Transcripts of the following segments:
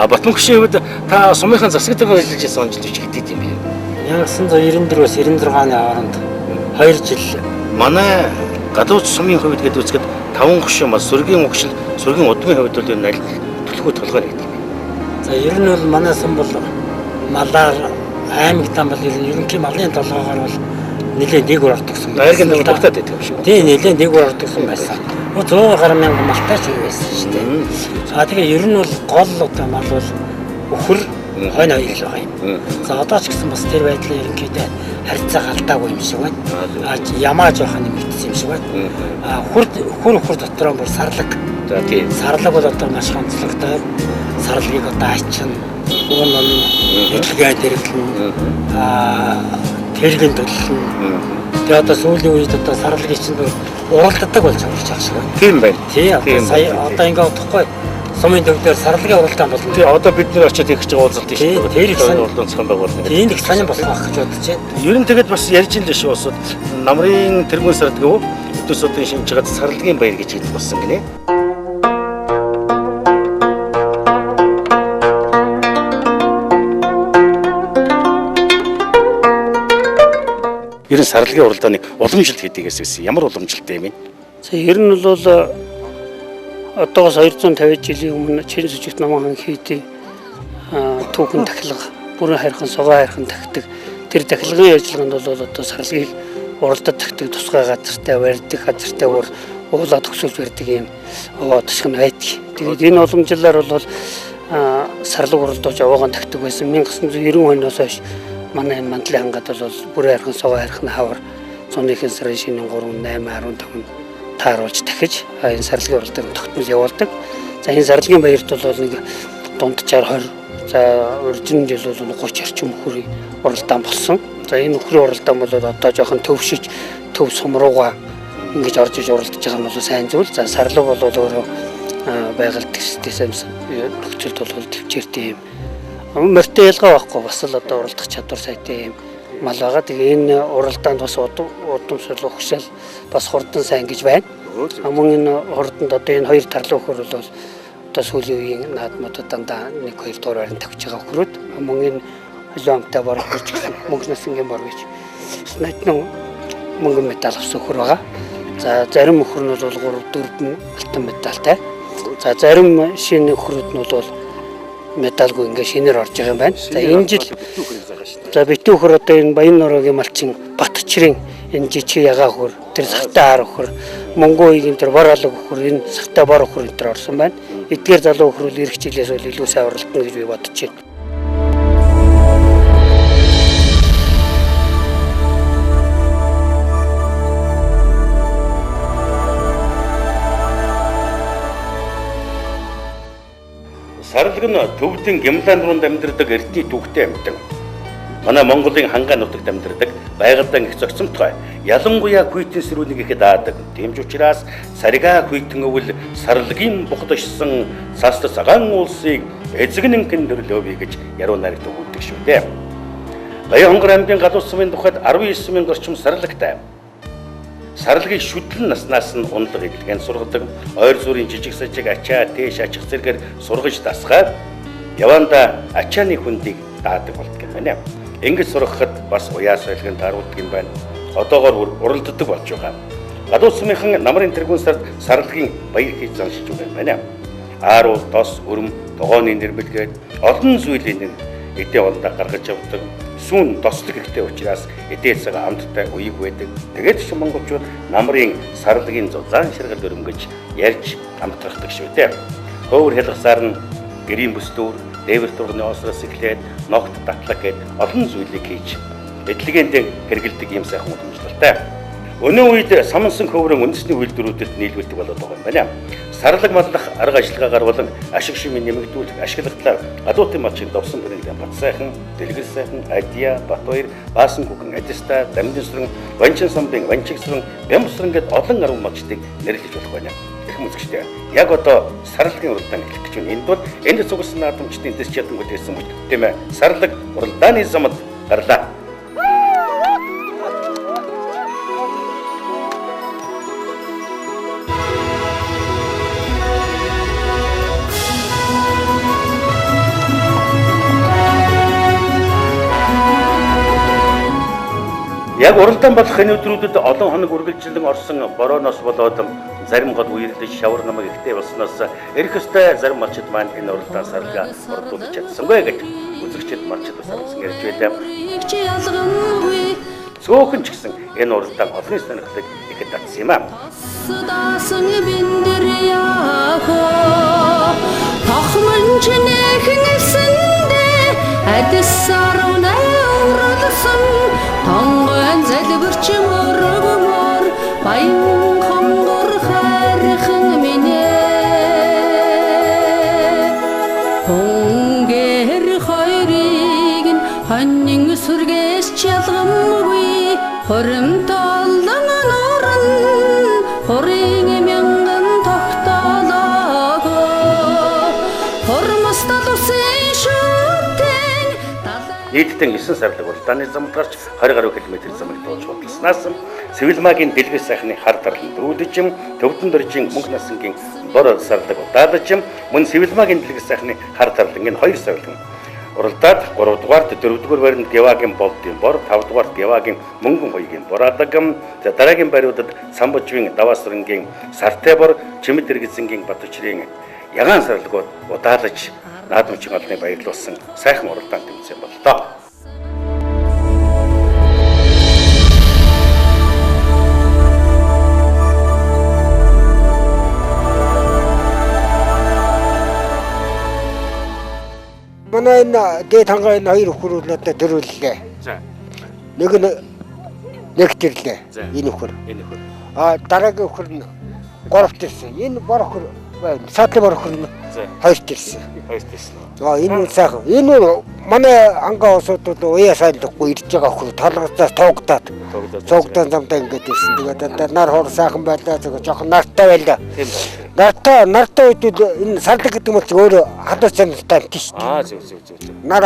Батмунхшийн хувьд та сумынхаа засагтайгаар ажиллаж байсан онцлог хэд юм бэ? 1994-өөс 96 оны хооронд 2 жил. Манай гадууч сумын хувьд гээд үзэхэд 5 гушин бас сүргийн угшил, сүргийн удмын хувьд бол энэ аль төлхөө толгой нэгдэг юм. За ер нь бол манай сум бол малаар аймагтан бол ерөнхий малын толгойгоор бол нэлээд дээгүүр ордогсон. Байргийн төвтөлтэй байдаг юм шиг. Тийм нэлээд дээгүүр ордогсон байсан. 100 гаруй мянган малтай шиг байсан шүү дээ. Тэгээ ер нь бол гол одоо мал бол өхөр хойно хоёр л байгаа юм. За одоо ч гэсэн бас тэр байдлаа ерөнхийдөө харьцаа галтаагүй юм шиг байна. Ямаа жоохон нэмэгдсэн юм шиг байна. Хөр дотроо бүр сарлаг. За тийм. Сарлаг бол одоо маш онцлогтой. Сарлагыг одоо ачин, уун, эдлэгээ дэргэлэн, тэрэгэн төлөлн. Тэгээ одоо сүүлийн үед одоо сарлагыг чинь уралддаг болж байгаа шиг байна. Тийм байна. Тийм. Сая одоо ингээд утгагүй сумын төвдөр сарлагын уралдаан болно. Тэгээ одоо бид нэр очиод их гэж уулзалт тийм шүү. Тэр их сонир уралдаан зохион байгуулна. Тийм их сонир болох байх гэж бодож байна. Ер нь тэгээд бас ярьж ин л шүү усууд намрын тэргүүн сард гэв өдөөсөдөө шинж чад сарлагын баяр гэж хэлж болсон гинэ. Ер нь сарлагын уралдааны уламжилт хийдгээс байсан. Ямар уламжилттай юм бэ? За ер нь бол одоогоос 250 жилийн өмнө чин сүжигт намхан хийдэг түүхэн тахилга, бүрэн хайрхан, сугаа хайрхан тахдаг. Тэр тахилгын ажиллагаанд бол одоо сарлагыг уралдад тахдаг тусгай газартай, барьдаг газартай уулаа төгсүүлж барьдаг юм тушиг нь байдаг. Тэгээд энэ уламжлалаар бол сарлаг уралдаж аваагаан тахдаг байсан. 1990 оноос хойш манай энэ мандлын хангад бол бүрэн хайрхан, сугаа хайрхан хавар 100-ийн сарын шинийн 3, 8, 15 тааруулж дахиж энэ сарлагын уралдаанд тогтмол явуулдаг. За энэ сарлагын баярт бол нэг дунджаар 20, за урьдчилан жил бол 30 орчим өхрийн уралдаан болсон. За энэ өхрийн уралдаан бол одоо жоохон төвшиж, төв сумрууга ингэж орж иж уралдаж байгаа нь бол сайн зүйл. За сарлаг бол өөрөө байгальд систем нөхцөлд бол төвчээртэй юм. Мөртөө ялгаа байхгүй бас л одоо уралдах чадвар сайтай юм мал байгаа. Тэгээ энэ уралдаанд бас удамшил ухшаал бас хурдан сайн гэж байна. Мөн энэ хурданд одоо энэ хоёр тарлуу өхөр бол одоо сүүлийн үеийн наадмуудад дандаа 1-2 дугаар барин тавьж байгаа өхрүүд. Мөн энэ хөлөмтэй борох гэж мөнгнөөс ингийн бор гэж надад мөнгөн медаль авсан өхөр байгаа. За зарим өхөр нь бол 3-4 алтан медальтай. За зарим шинэ өхрүүд нь бол медальгүй ингээ шинээр орж байгаа юм байна. За энэ жил за битүү хөр одоо энэ Баян нуруугийн малчин Батчрын энэ жижиг ягаа хөр тэр сахтай хар хөр Монголын тэр бор алга хөр энэ сахтай бор хөр энэ төр орсон байна. Эдгээр залуу хөрөл ирэх жилээс бол илүү сайн уралдана гэж би бодож байна. Сарлаг нь төвдийн Гимлан руунд амьдардаг эртний түүхтэй амьтан. Манай Монголын хангаан нутагт амьдардаг байгальдан их зохицомтгой. Ялангуяа хүйтэн сэрүүнийг ихэд аадаг. Тэмж учраас сарга хүйтэн өвөл сарлагын бухдашсан саста цагаан улсыг эзэгнэнхэн төрлөөе гэж яруу найрагт өгдөг шүү дээ. Баян хонгор аймгийн гадуур сумын тухайд 19 мянган орчим сарлагтай. Сарлагыг шүтлэн наснаас нь унлаг эглэгэнд сургадаг. Ойр зүрийн жижиг сажиг ачаа, тээш ачих зэргээр сургаж дасгаад яванда ачааны хүндийг даадаг болдог юм байна. Ингэж сургахад бас уяа соёлын тааруулдаг юм байна. Одоогоор уралддаг болж байгаа. Гадуур сумынхан намрын тэргүүн сард сарлагын баяр хийж заншиж байгаа юм байна. Ааруу, дос, өрөм, тогооны нэрмэлгээд олон зүйлийн эдээ олдоо гаргаж явдаг. Сүүн дослог ихтэй учраас эдээсээ амттай уяг байдаг. Тэгээд ч монголчууд намрын сарлагын зузаан ширгэл өрөмгөж ярьж амтрахдаг шүү дээ. Хөвөр хэлгсаар нь гэрийн бүсдүүр, дээвэр турганы осроос эхлээд ногт татлаг гээд олон зүйлийг хийж эдлэгэнд хэрэгэлдэг юм сайхан уламжлалтай. Өнөө үед самансан хөврөн үндэсний үйлдвэрүүдэд нийлүүлдэг болоод байгаа юм байна. Сарлаг мадлах арга ажиллагаагаар болон ашиг шимийн нэмэгдүүлэх ашиглагдлаар гадуутын малчин довсон бүрэлдэхүүн Бат сайхан, Дэлгэр сайхан, Адия, Батбаяр, Баасан хүүхэн, Адистаа, Дамжинсран, Ванчин самбын, Ванчигсран, Бямсран гээд олон арга малчдыг нэрлэж болох байна. Их үзэгчтэй. Яг одоо сарлагын уралдаан эхлэх гэж байна. Энд бол энд цугласан наадамчдын дэс чадангууд байсан мөч тийм ээ. Сарлаг уралдааны замд гарлаа. Яг уралдаан болох энэ өдрүүдэд олон хоног үргэлжлэн орсон борооноос болоод зарим гол үерлэж шавар намайг ихтэй болсноос эрх өстэй зарим малчид маань энэ уралдаан сарлага ордуулж чадсангүй гэж үзэгчид малчид сарсан ярьж байлаа. Цөөхөн ч гэсэн энэ уралдаан олон сонирхлыг ихэд татсан юм аа. Тонгон залбирч мөргмөр баян хонгор хайрхан минь хонгэр хоёрыг хонин сүргээс чалгамгүй хоримтолон нуран хорин мянган тогтоолоо хормостол усын шүтэн Нийтдээ 9 сарлаг уралдааны замд гарч 20 гаруй километр замыг дуулж худалснаас Цэвэлмаагийн дэлгэр сайхны хар тарлан дөрүүлж, Төвдөн дөржийн мөнх насангийн бор сарлаг удаалж, мөн Цэвэлмаагийн дэлгэр сайхны хар тарлангийн 2 сарлаг уралдаад 3 дугаарт 4 дугаар баримт Гевагийн болдын бор, 5 дугаарт Гевагийн мөнгөн хоёрын бораадаг, дараагийн бариудад Самбожвын Даваасрынгийн Сартай бор, Чимэд Иргэзэнгийн Батөчрийн ягаан сарлагууд удаалж наадамчин олныг баярлуулсан сайхан уралдаан тэмцээн боллоо. Манай энэ дээд хангаа энэ хоёр өхөр надад дөрвөллээ. За. Нэг нь нэгтэрлээ. Энэ өхөр. Дараагийн өхөр нь гуравт ирсэн. Энэ бор өхөр садлын бор өхөр нь хоёрт ирсэн. Энэ сайхан. Энэ манай ангаа усуудад уяа сайлдахгүй ирж байгаа өхөр толгоцоос тоогдаад замдаа ингэж ирсэн. Тэгээд нар хор сайхан байлаа. Жохон нартай байлаа. Нартай үед энэ сарлаг гэдэг нь өөрөө хадуур цантай биш. Зөв. Нар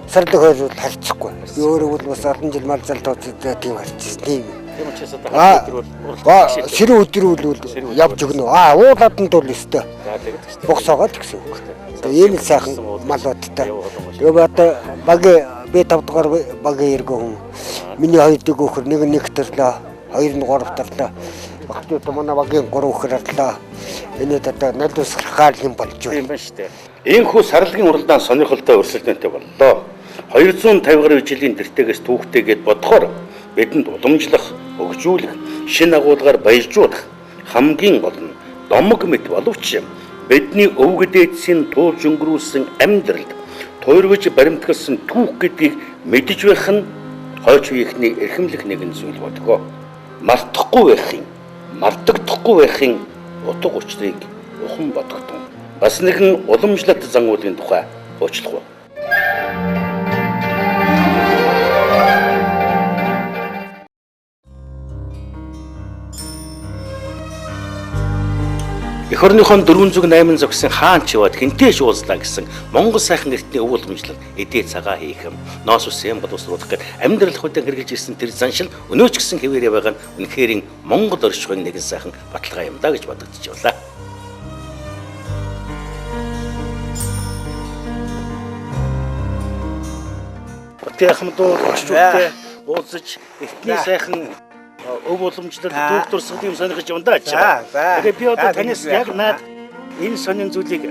сарлаг хоёр харьцахгүй. Өөрөө бол бас олон жил мал зал тооцоод тийм харьцсан. Тийм учраас одоо сэрүү өдрүүл явж өгнө. Уулаад нь дул өстой. Богсоогоо л гэсэн үг. Ийм сайхан малуудтай. Тэгээ одоо багийн би 5 дугаар багийн эргөө хүн. Миний хоёр дэг өхөр нэг төрлөө, хоёр нь гурав төрлөө. Багтууд манай багийн 3 өхөр арлаа. Энэ одоо налдус хаал юм болж байна. Тийм байна шүү дээ. Иймхүү сарлагын уралдаан сонирхолтой өрсөлдөөнтэй боллоо. 250 гаруй жилийн тэртегээс түүхтэйгээд бодохоор бидэнд уламжлах, хөгжүүлэх, шин агуулгаар баяжуулах хамгийн гол нь домог мэт боловч бидний өвгөд эцсийн туулж өнгөрүүлсэн амьдралд туйргож баримтгалсан түүх гэдгийг мэдж байх нь хойч үеийнхний эрхэмлэх нэгэн зүйл бодгоо. Мартахгүй байхын, мартагдахгүй байхын утга учирыг ухан бодогдсон. Бас нэгэн уламжлалт зангуулын тухай уучлах уу. Эх орныхон 408 зогсон хаан ч яваад хинтээ шуулзлаа гэсэн Монгол сайхан эртний өв уламжлал эдээ цагаа хийх юм. Ноос ус юм боловсруулах гээд амьдрал хөдөө хэрэгжилж ирсэн тэр заншил өнөөч гисэн хэвээрээ байгаа нь үнэхээр Монгол оршихуйн нэгэн сайхан баталгаа юм да гэж бодогдож байна. Батяхмдуу оччуудтай уулзаж эртний сайхан өв уламжлалд түүх дурсгал юм сонирхож явна да ачаа. Тэгээ би одоо танаас яг наад энэ сонин зүйлийг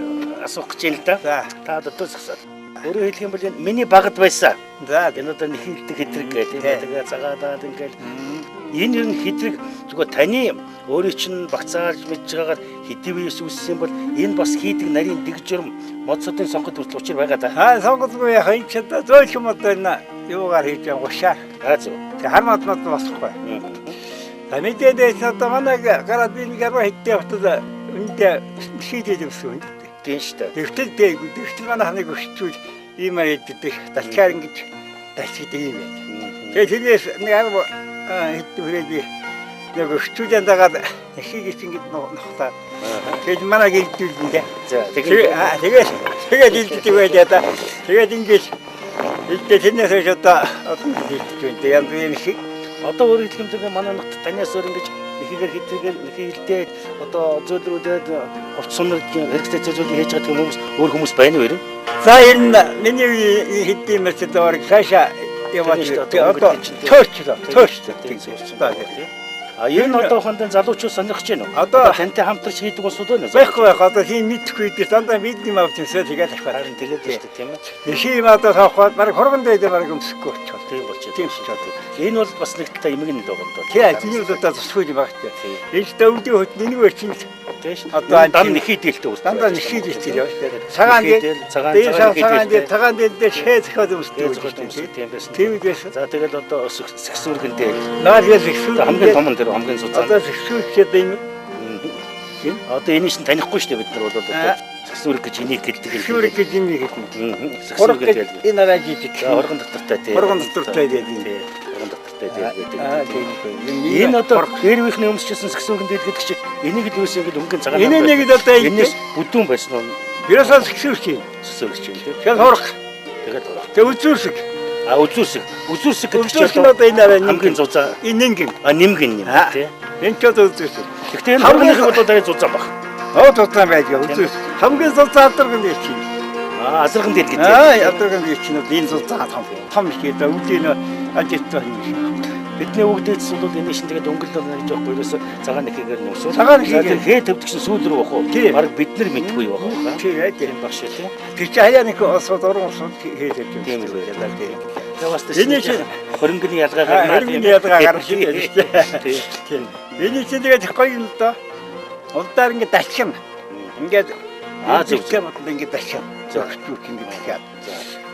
асуух гэж байна л да. Та одоо зогсоод. Өөрөөр хэлэх юм бол энэ миний багад байсан. Энэ одоо нэхэлдэг хэдрэг гэдэг. Тэгээ цагаадаад ингээл энэ юу хэдрэг зүгээр таны өөрийн чинь багцааж мэдж байгаагаар хэдий биес үүссэн бол энэ бас хийдэг нарийн дэг журам модсодын сонгод хүртэл учир байгаа да. Сонгодгүй яхаа энэ ч зөөл юм одоо энэ юугаар хийж байгаа гушаа. Зөв. Тэг хармад болохгүй. Мэдээд одоо манай гараад би нэг арга хэдтэй хотод үндэ шийдэж өгсөн. Тийм шүү дээ. Тэгтэл манай ханыг өшчүүл ийм ярьддаг. Далчаар ингэж далчдаг юм байна. Тэгээд тэрнээс нэг арга хэдтэй би нэг өшчүүлэн дагаад хийг ингэж нохтаа. Тэгээд манай гэрдүүлэн дээ. За тэгээд илтгэж байлаа да. Тэгээд ингэж илтээ тэрнээс одоо хэлдэг юм. Тэгээд юм шиг одоо өөрөөр хэлбэл манай нот танаас өөр ингэж ихээр хэдийгээр хилдээд одоо зөөлрүүлээд хувц сунар хэрэгтэй зүйлийг хийж байгаа хүмүүс өөр хүмүүс байна уу? За энэ миний хэдийн мэт доор цаашаа яваад шүү дээ. тэгээ одоо Өнгөрсөн цөөчлөө. тийм суурьсан. А ер нь одоо хондын залуучууд сонирхож байна уу? Одоо тантай хамтарч хийдэг болсууд байна уу? байхгүй одоо тийм мэдэхгүй дээ дандаа бидний авч юмсаа тэгээд авах. Харин тэгээд шүү дээ тийм ээ. Нэшим одоо тавхад баг хоргон дээр баг өмсөхгүй болчихвол. Тийм болчих. Тийм болчихвол. Энэ бол бас нэг талаа эмгэн нэг байгаа юм даа. Тийм тийм л одоо засгүй юм багт. Энд өвдөө хөт нэгвэр чинь тийм шүү. одоо дан нэхийдэлтэй үст. дандаа нэшиж ирчихээ явж байгаа. Цагаан дээр цагаан дээр шээ зөхөд өмсдөг. Тийм байсан. Тийм байсан. За тэгэл одоо сэгсүүргэндээ Наад ял ихсүү хамгийн том нь тэр хамгийн цуцаа. одоо ихсүүчээд энэ Одоо энэ чинь танихгүй шүү дээ бид нар бол одоо сэгсүүрэг гэж энийг гэлдэг. ихсүүрэг гэж юм хэлнэ. Сэгсүүрэг гэж Хорог энэ арай жижиг. хоргон дотортой тийм. Хоргон дотортой тийм. Хоргон дотортой тийм. тийм. Энэ одоо гэрвийнхний өмсчихсэн сэгсүүргэн дээр гэдэг чинь энийг л юусэн гэдэг өнгөн цагаан. Энэ нэг л одоо энэс бүдүүн байсан нь ерөөсөө ихсүүч юм. сэгсүүрэг чинь тийм. Тэгэхээр хорог. Тэгээд хорог. Тэг үзүүрсэг. А үзүүсэг гэдэг Үзүүрсэг чинь нь одоо энэ арай хамгийн зузаа энэ нэг. нэмгэн юм тийм. Энэ ч одоо үзүүрсэг. Гэхдээ энэ хамгийн их бол арай зузаа баг. Тутаан байдаг үзүүрсэг. Хамгийн зузаа алдарган дээр чинь. Азарган дээр гэдэг. Алдарган дээр чинь энэ зузаа том их гэдэг үдийн ажилттай юм. Бидний өгдөөс бол энэ шин тэгээд өнгөлөөр нэг жоох гоёроос цагаан нэхийгээр нөсөө. Цагаан нэхийгээр хээ төвдөгсөн сүүл рүү бах уу? Бараг бид нар мэдгүй бах уу? Тийм ээ. Тийм баг шүү тийм. Тэр чи хаяа нэг осод орон осод хийлээ юм. Тийм үү. Тэгээд бас Энэ чинь хөрөнгөний ялгаа гарна. хөрөнгөний ялгаа гарна шүү дээ. Тийм. Энэ чинь тэгээд гоё юм да. Улдаар ингэ дашин. Ингээд зөвхөн ингэ дашин. Зөвхөн ингэ дахиад.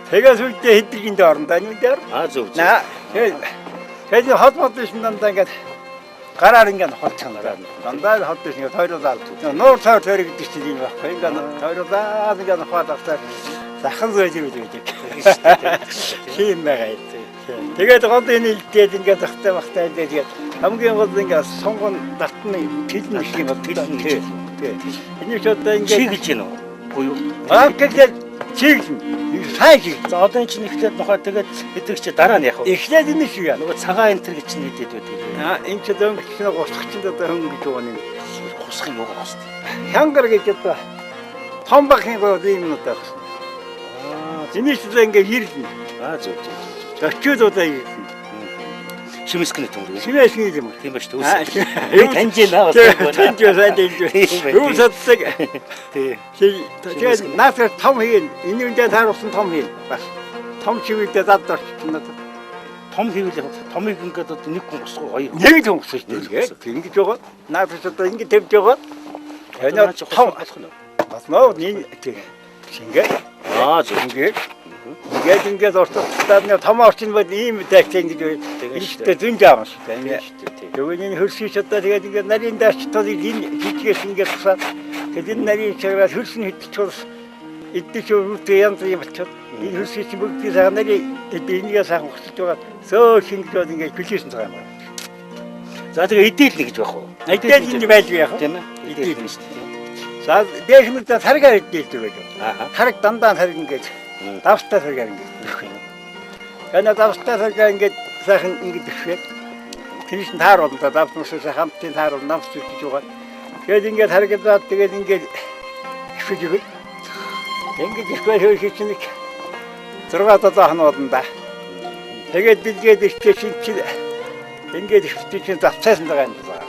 Тэгээд үлдээ хэдрэгэнд орондоо энэ дээр. Зөв. Тэгээд холбоод шин дандаа ингээд гараар ингээд холцооноо. Дандаа холдож ингээд тойруулаад. Нуур цаар төрөгдөж чинь юм байхгүй. Ингээд тойруулаад ингээд хаад авсаар захын зөөж ирээд байдаг. Тийм байгаа юм. Тэгээд гол энэ илдээд ингээд захтай багтай тэгээд хамгийн гол ингээд сонгон татны тэлнэ шиг юм тэлнэ. Энэ ч одоо ингээд чиглэж гин үү? Буюу. тэгээд чиглэн. Сайн чиг. За одоо энэ чинь ихлээд нохоо тэгээд хэдрэг чи дараа нь яах вэ? Эхлээд энэ шиг яа. Нөгөө цагаан энтер гэж чинь хэдэд байдаг. Энэ ч одоо өнгөч нэг гусах чинь одоо хөнгө гэж байгаа юм. Хусах юм уу гост. Хянгар гэж одоо том бахын гоо юм уу таах. Энэ ч одоо ингээд ирлэн. Зөв. Очиод одоо ирлэн. Шимэскний төмөр. Шимэсний юм. Тийм ба шүү дээ. Юу таньж наа бас. Таньж байна. Юу саддаг. Тийм. Тэгээд наасаа том хийн. Энэ үндэ тааруулсан том хийн. Бас том чивэлдээ заддарч надад. Том хийвэл томыг ингээд одоо нэг хүн босгоо хоёр. Нэг хүн босгож дээ. Ингэж байгаа. Наасаа одоо ингэ тавьж байгаа. Энэ том болох нь. Бас нөө нэг тийм. Шингээ. Зөв. Ингээд орцолтод нэг том орчин бол ийм тагтай ингэж ихтэй зүүн жаам шүү дээ. Тэгээд энэ хөрсөж одоо тэгээд ингээд нарийн даарч тол энэ жижигээс ингээд тусаад тэгээд энэ нарийн чаграас хөрсөн хитчихвол эдгээр өвдөө янз юм болчиход энэ хөрсөж чинь бүгдээ сайхан нарийн эдгээрээ сайхан хөсөж байгаа сөө шингэж бол ингээд хүлээсэн байгаа юм байна. За тэгээд эдэл нэг гэж байх уу? Эдэл энэ байлгүй яах вэ? Тийм ээ. Эдэл нь шүү дээ. За дээш нь таргаар эдэлдэг байж. Тараг дандаа тараг ингээд давстаа таргаар ингээд. Яна давстаа таргаар ингээд сайхан ингээд дэвшээд тэрийг тааруулна да давтмаас хамтын тааруул намс гэж байгаа. Тэгээд ингээд харагдаад тэгээд ингээд ишвэж өгöd. Ингээд ишвэж хөөж чинь нэг 6 хан болно да. Тэгээд билгээд ишвэж чинь ингээд ишвэж чинь завцаасан байгаа юм байна.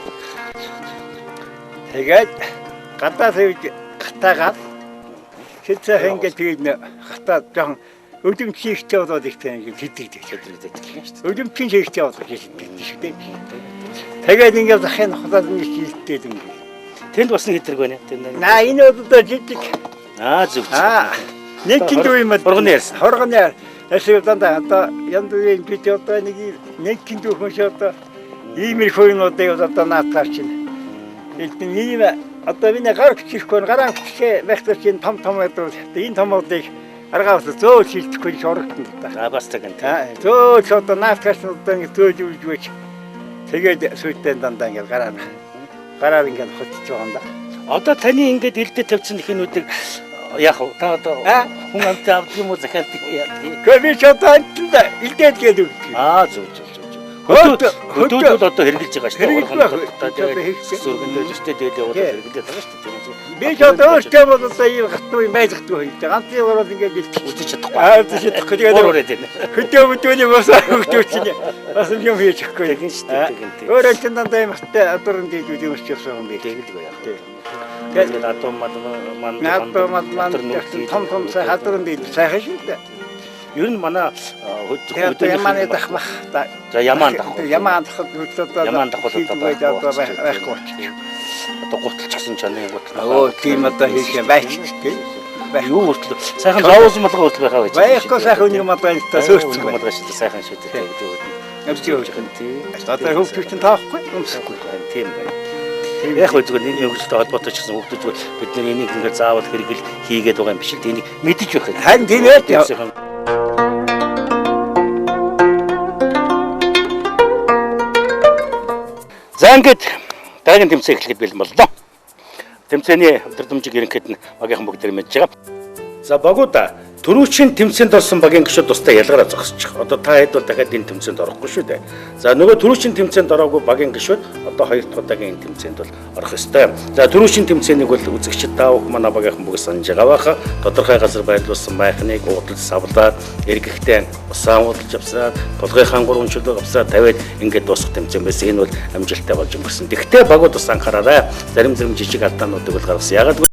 Тэгээд гадаа сувж гатаагаад шилцэх ингээд тэгээд гатаа жоохон өдөрмчийн ихтэй болоод ихтэй ингээд хэдэгдэж хэвдэгдэж байгаа шүү дээ. Өдөрмчийн ихтэй болоод хэвдэгдэж шүү дээ. Тэгээд ингээд захын хадаад нэг хилтэй юм. Тэнд бас нэг хэдрэг байна. Наа энэ одоо жижиг. Зөв. Нэг кино юм аа. Хоргоны ярьсан. Хоргоны ясыг дандаа одоо янз бүрийн гэж одоо нэг кино хүмүүс одоо иймэрхүү юмнуудыг одоо наатгаар чинь. Ийм одоо миний гар гिचхэхгүй гараа гिचхээ байхдаа чинь том одоо энэ томуудыг аргаас зөөл шилдэхгүй шорогдсон та. Бас тэгэн. Зөөл одоо наатгаас одоо ингэ зөөл юуж байж. Тэгээд сүйдэн дандаа ингэ гараар ингэ хотж байгаа юм да. Одоо таны ингээд элдэ тавьсан ихнүүдийг яах вэ? Та одоо хүн амтаа авдаг юм уу захиалдаг яа. Гэхдээ би ч одоо элдээд гээд үг. Зөв. Хөдөөд бол одоо хэрэгжилж байгаа шүү дээ. Зүргэндээ төстэй дээлээ удаа хэрэглээд байгаа шүү дээ. Би ч одоо өөртөө бол одоо ийм гатгүй юм байлгахдгүй хэлдэг. Ганцын орол ингээд үзэж чадахгүй. үзэж чадахгүй. Тэгээд хөдөөний босоо хөгтөөч чинь бас юм хийж өгөхгүй. Тэгин шүү дээ. Өөрөө ч дандаа юм хаттай адурн дийж юм шиг юм би. Тэгэлгүй яах вэ? Тэгээд атом том адурн дийж сайхан шүү дээ. Ер нь манай Ямааны дахмах. За Ямаан дах. Ямаан дахад хөдлөдөө. Ямаан дах бол одоо байхгүй. Одоо гуталчихсан чаны гутал. Оо тийм одоо хийх юм байж тийм. Юу хүртэл сайхан зоовсон малгай хүртэл байхаа байж. Байхгүй сайхан нэг малгай та сөөрцөг малгай шүү дээ сайхан шүү дээ гэдэг. Ямч юу гэх юм тий. Одоо хөвгч чинь таахгүй юмсахгүй тийм байна. Яг үгүй зүгээр энэ хөвгчтэй холбоотой ч гэсэн хөвгчүүд бид нар энийг ингээд заавал хэрэгэл хийгээд байгаа юм биш л энийг мэдэж байх юм. Харин тийм ээ. За ингээд дараагийн тэмцээн эхлэхэд бэлэн боллоо. Тэмцээний өдөрдмжиг ерөнхийд нь багийнхан бүгд мэдж байгаа. За багуудаа түрүүчийн тэмцээнд орсон багийн гишүүд тусдаа ялгараа зогсчих. Одоо та хэд бол дахиад энэ тэмцээнд орохгүй шүү дээ. За нөгөө түрүүчийн тэмцээнд ороогүй багийн гишүүд одоо хоёр дахь удаагийн энэ тэмцээнд бол орох ёстой. За түрүүчийн тэмцээнийг бол үзэгчид таа бүх манай багийнхан бүгд санаж байгаа баха. Тодорхой газар байрлуулсан байхныг уудалж савлаад эргэхтэй усаан уудалж авсаад толгойн гурван шүлэг авсаад тавиад ингээд дуусах тэмцээн байсан. Энэ бол амжилттай болж өнгөрсөн. Тэгвэл багууд бас анхаараарай. Зарим жижиг алдаануудыг бол гаргасан. Ягаад